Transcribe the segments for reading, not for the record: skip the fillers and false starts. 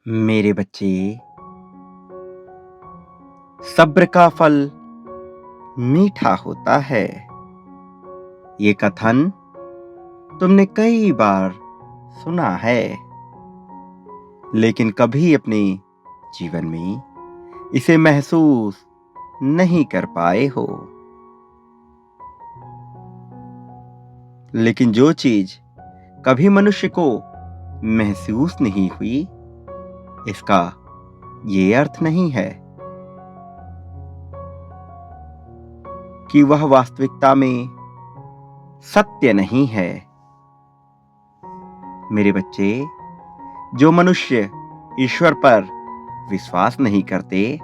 मेरे बच्चे, सब्र का फल मीठा होता है। ये कथन तुमने कई बार सुना है, लेकिन कभी अपने जीवन में इसे महसूस नहीं कर पाए हो। लेकिन जो चीज कभी मनुष्य को महसूस नहीं हुई, इसका ये अर्थ नहीं है कि वह वास्तविकता में सत्य नहीं है। मेरे बच्चे, जो मनुष्य ईश्वर पर विश्वास नहीं करते,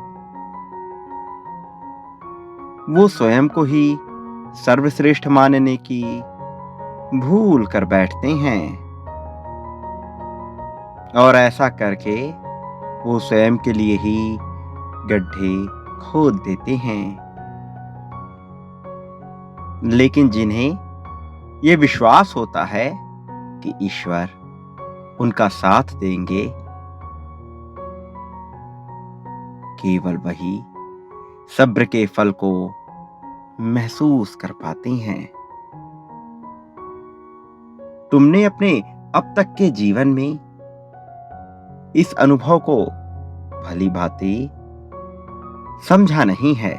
वो स्वयं को ही सर्वश्रेष्ठ मानने की भूल कर बैठते हैं और ऐसा करके वो स्वयं के लिए ही गड्ढे खोद देते हैं। लेकिन जिन्हें ये विश्वास होता है कि ईश्वर उनका साथ देंगे, केवल वही सब्र के फल को महसूस कर पाते हैं। तुमने अपने अब तक के जीवन में इस अनुभव को भली भांति समझा नहीं है,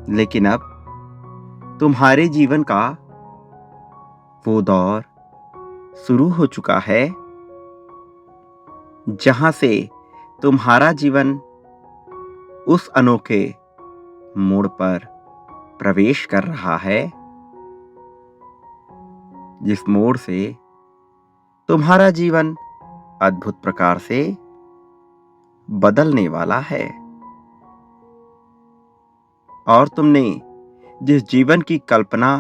लेकिन अब तुम्हारे जीवन का वो दौर शुरू हो चुका है जहां से तुम्हारा जीवन उस अनोखे मोड़ पर प्रवेश कर रहा है, जिस मोड़ से तुम्हारा जीवन अद्भुत प्रकार से बदलने वाला है। और तुमने जिस जीवन की कल्पना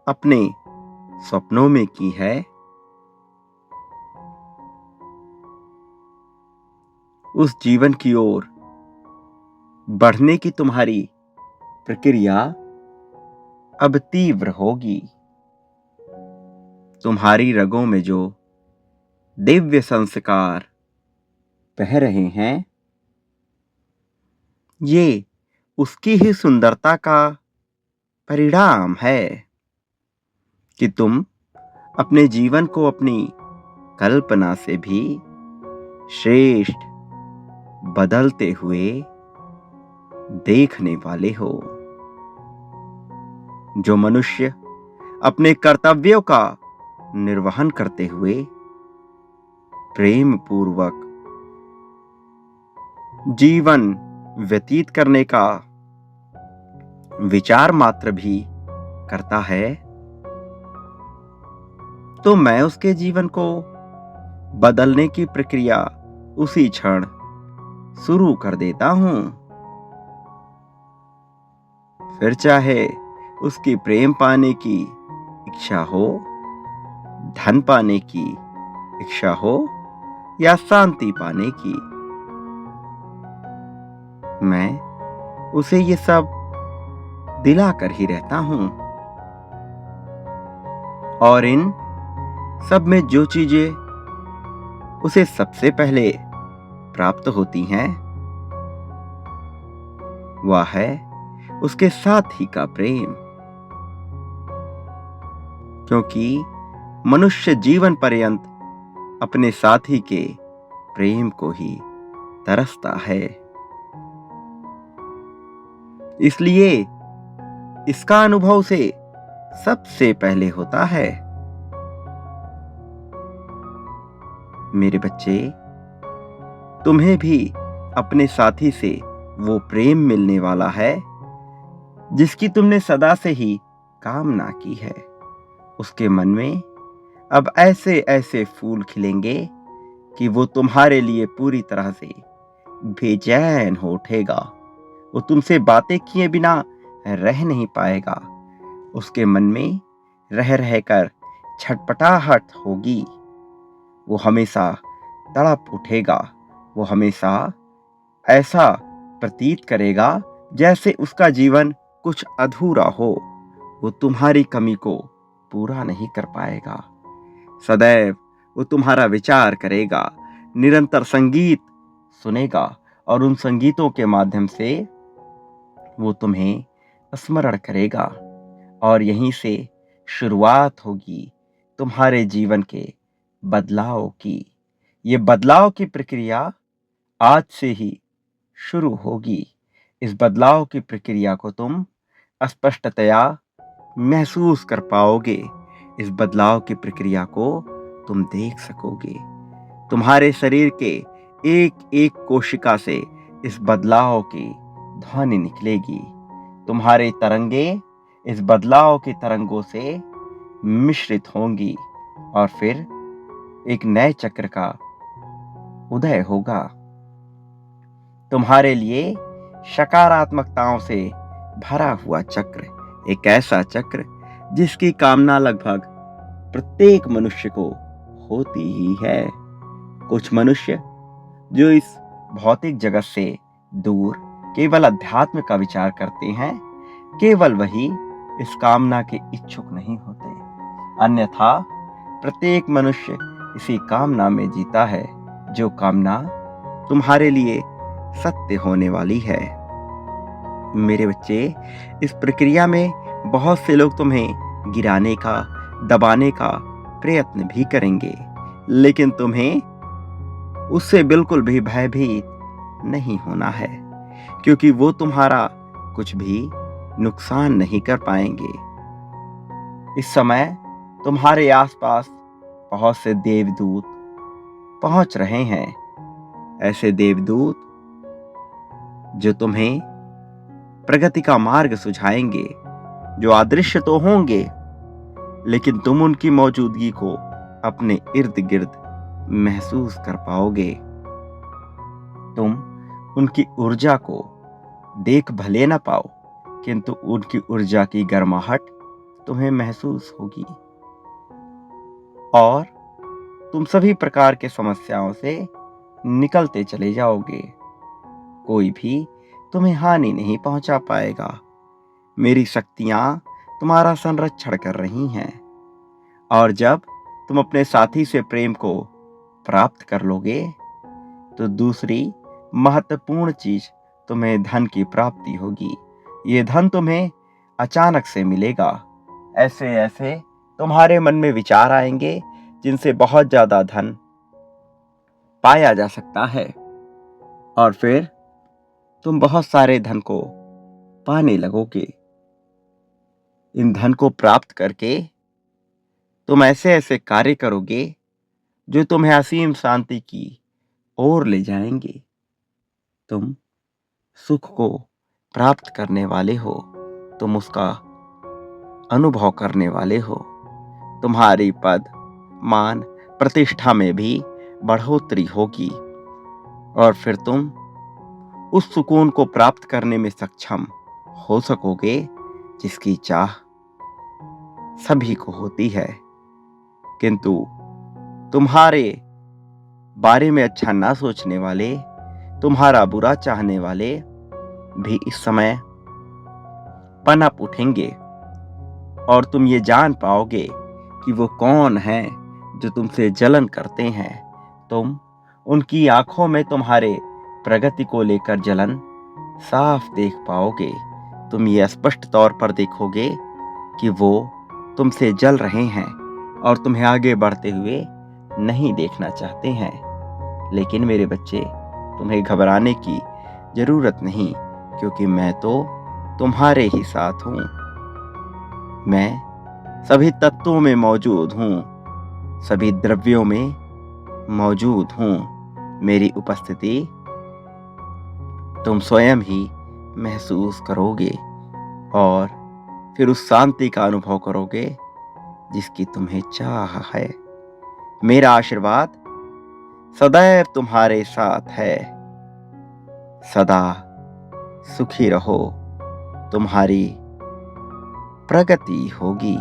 अपने सपनों में की है, उस जीवन की ओर बढ़ने की तुम्हारी प्रक्रिया अब तीव्र होगी। तुम्हारी रगों में जो दिव्य संस्कार बह रहे हैं, ये उसकी ही सुंदरता का परिणाम है कि तुम अपने जीवन को अपनी कल्पना से भी श्रेष्ठ बदलते हुए देखने वाले हो। जो मनुष्य अपने कर्तव्यों का निर्वहन करते हुए प्रेम पूर्वक जीवन व्यतीत करने का विचार मात्र भी करता है, तो मैं उसके जीवन को बदलने की प्रक्रिया उसी क्षण शुरू कर देता हूं। फिर चाहे उसकी प्रेम पाने की इच्छा हो, धन पाने की इच्छा हो या शांति पाने की, मैं उसे ये सब दिला कर ही रहता हूं। और इन सब में जो चीजें उसे सबसे पहले प्राप्त होती हैं, वह है उसके साथी का प्रेम। क्योंकि मनुष्य जीवन पर्यंत अपने साथी के प्रेम को ही तरसता है। इसलिए इसका अनुभव उसे सबसे पहले होता है। मेरे बच्चे, तुम्हें भी अपने साथी से वो प्रेम मिलने वाला है जिसकी तुमने सदा से ही कामना की है। उसके मन में अब ऐसे ऐसे फूल खिलेंगे कि वो तुम्हारे लिए पूरी तरह से बेचैन हो उठेगा। वो तुमसे बातें किए बिना रह नहीं पाएगा। उसके मन में रह रहकर छटपटाहट होगी। वो हमेशा तड़प उठेगा। वो हमेशा ऐसा प्रतीत करेगा जैसे उसका जीवन कुछ अधूरा हो। वो तुम्हारी कमी को पूरा नहीं कर पाएगा। सदैव वो तुम्हारा विचार करेगा, निरंतर संगीत सुनेगा और उन संगीतों के माध्यम से वो तुम्हें स्मरण करेगा और यहीं से शुरुआत होगी तुम्हारे जीवन के बदलाव की। ये बदलाव की प्रक्रिया आज से ही शुरू होगी। इस बदलाव की प्रक्रिया को तुम स्पष्टतया महसूस कर पाओगे। इस बदलाव की प्रक्रिया को तुम देख सकोगे। तुम्हारे शरीर के एक एक कोशिका से इस बदलाव की ध्वनि निकलेगी। तुम्हारे तरंगे इस बदलाव की तरंगों से मिश्रित होंगी और फिर एक नए चक्र का उदय होगा। तुम्हारे लिए सकारात्मकताओं से भरा हुआ चक्र, एक ऐसा चक्र जिसकी कामना लगभग प्रत्येक मनुष्य को होती ही है। कुछ मनुष्य जो इस भौतिक जगत से दूर केवल अध्यात्म का विचार करते हैं, केवल वही इस कामना के इच्छुक नहीं होते। अन्यथा प्रत्येक मनुष्य इसी कामना में जीता है, जो कामना तुम्हारे लिए सत्य होने वाली है। मेरे बच्चे, इस प्रक्रिया में बहुत से लोग तुम्हें गिराने का, दबाने का प्रयत्न भी करेंगे, लेकिन तुम्हें उससे बिल्कुल भी भयभीत नहीं होना है, क्योंकि वो तुम्हारा कुछ भी नुकसान नहीं कर पाएंगे। इस समय तुम्हारे आसपास बहुत से देवदूत पहुंच रहे हैं। ऐसे देवदूत जो तुम्हें प्रगति का मार्ग सुझाएंगे, जो अदृश्य तो होंगे, लेकिन तुम उनकी मौजूदगी को अपने इर्द गिर्द महसूस कर पाओगे। तुम उनकी ऊर्जा को देख भले न पाओ, किंतु उनकी ऊर्जा की गर्माहट तुम्हें महसूस होगी और तुम सभी प्रकार के समस्याओं से निकलते चले जाओगे। कोई भी तुम्हें हानि नहीं पहुंचा पाएगा। मेरी शक्तियां तुम्हारा संरक्षण कर रही हैं और जब तुम अपने साथी से प्रेम को प्राप्त कर लोगे, तो दूसरी महत्वपूर्ण चीज तुम्हें धन की प्राप्ति होगी। ये धन तुम्हें अचानक से मिलेगा। ऐसे ऐसे तुम्हारे मन में विचार आएंगे जिनसे बहुत ज्यादा धन पाया जा सकता है और फिर तुम बहुत सारे धन को पाने लगोगे। इन धन को प्राप्त करके तुम ऐसे ऐसे कार्य करोगे जो तुम्हें असीम शांति की ओर ले जाएंगे। तुम सुख को प्राप्त करने वाले हो, तुम उसका अनुभव करने वाले हो। तुम्हारी पद, मान, प्रतिष्ठा में भी बढ़ोतरी होगी और फिर तुम उस सुकून को प्राप्त करने में सक्षम हो सकोगे जिसकी चाह सभी को होती है। किंतु तुम्हारे बारे में अच्छा ना सोचने वाले, तुम्हारा बुरा चाहने वाले भी इस समय पनप उठेंगे और तुम ये जान पाओगे कि वो कौन है जो तुमसे जलन करते हैं। तुम उनकी आंखों में तुम्हारे प्रगति को लेकर जलन साफ देख पाओगे। तुम ये स्पष्ट तौर पर देखोगे कि वो तुमसे जल रहे हैं और तुम्हें आगे बढ़ते हुए नहीं देखना चाहते हैं। लेकिन मेरे बच्चे, तुम्हें घबराने की जरूरत नहीं, क्योंकि मैं तो तुम्हारे ही साथ हूं। मैं सभी तत्वों में मौजूद हूं, सभी द्रव्यों में मौजूद हूं। मेरी उपस्थिति तुम स्वयं ही महसूस करोगे और फिर उस शांति का अनुभव करोगे जिसकी तुम्हें चाह है। मेरा आशीर्वाद सदैव तुम्हारे साथ है। सदा सुखी रहो, तुम्हारी प्रगति होगी।